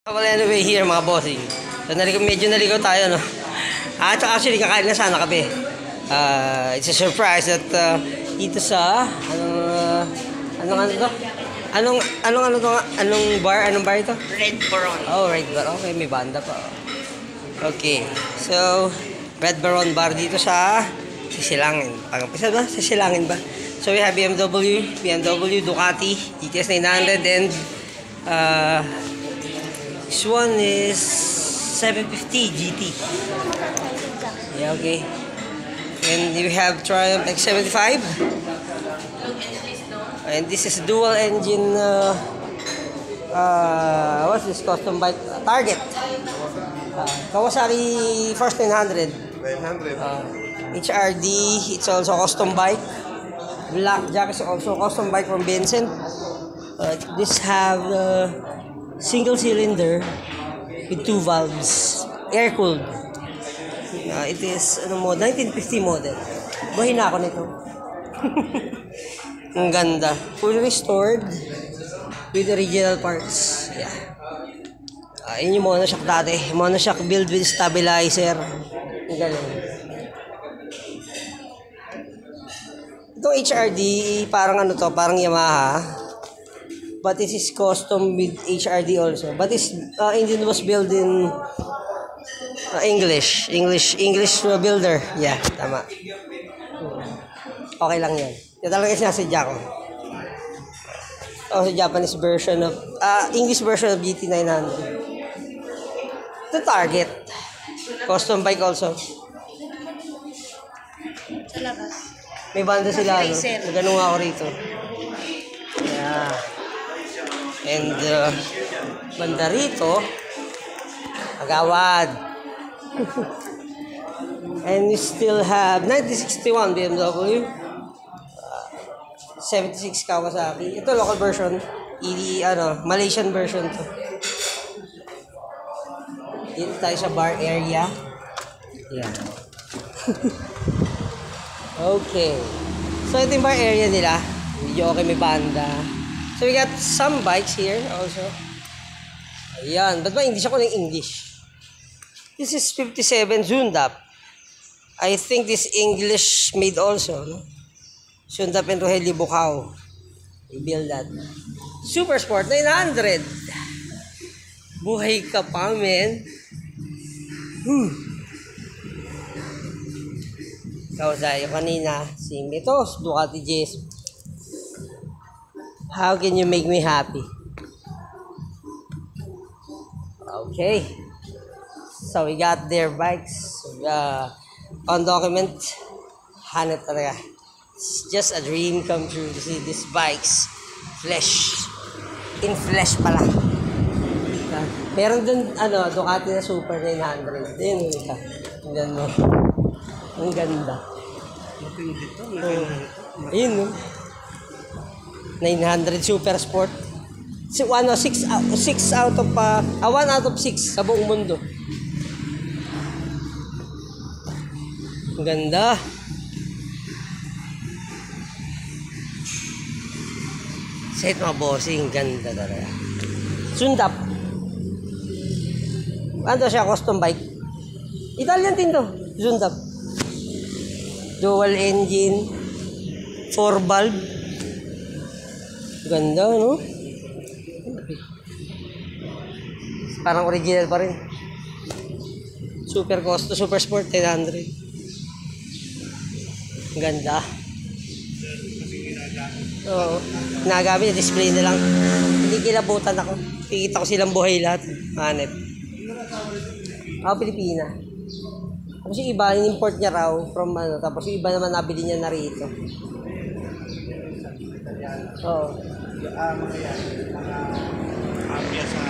Well, anyway, here mga bossing. So, medyo naligaw tayo, no? Actually, kakain na sana kape. It's a surprise that dito sa, anong bar? Anong bar ito? Red Baron. Oh, Red Baron. Okay, may banda pa. Okay, so, Red Baron bar dito sa Sisilangin. Pag-umpisa ba? Sisilangin ba? So, we have BMW, Ducati, GTS 900, and this one is 750 GT. Yeah, okay. And we have Triumph X75. And this is dual engine, what's this custom bike? Target. Kawasaki First 900. HRD, it's also custom bike. Blackjack is also custom bike from Vincent. This have single cylinder with 2 valves, air cooled. It is 1950 model. Buhay na ako nito. Ang ganda, fully restored with original parts. Yeah. Yun yung monoshock dati, monoshock build with stabilizer. Ang galing. Itong HRD parang parang Yamaha. But this is custom with HRD also. But this engine was built in English builder. Yeah, tama. Okay lang yan. Ito talaga sinasadya ko. Ito Japanese version of, English version of GT900. Ito Target. Custom bike also. Sa labas. May banda sila, no? Nagano nga ako rito. Yeah. And banda rito, agawad. And we still have 1961 BMW, 76 Kawasaki. Ito local version, Malaysian version to. Dito tayo sa bar area. Yeah. Okay. So ito yung bar area nila. Medyo okay, may banda. So we got some bikes here also. Ayan. Ba't ba English ako ng English? This is 57 Zundap. I think this English made also. No? Zundap and Rogelio Bucao. We build that. Super Sport 900. Buhay ka pa, men. Kausay kanina. Si Mitos, Ducati GS. How can you make me happy? Okay. So we got their bikes. On document. Hanap talaga. It's just a dream come true to see these bikes. Flesh. In flesh pala. Meron dun, Ducati na Super 900. Ayun, tingnan mo. Ang ganda. Ayun, no? 900 Super Sport. 1 out of 6 sa buong mundo. Ang ganda. Set mga bossing, ganda talaga. Zundap. Ano siya, custom bike? Italian din to, Zundap. Dual engine, 4 valve. Ganda, no? Parang original pa rin. Super Sport 900. Ganda. Oo. Nagamit, display na lang. Hindi kilabutan ako. Kikita ko silang buhay lahat. Hanep. Ako, Pilipina. Tapos yung iba, in-import niya raw from tapos yung iba naman nabili niya na rito. Oo. Mga yan, mga ambiya sa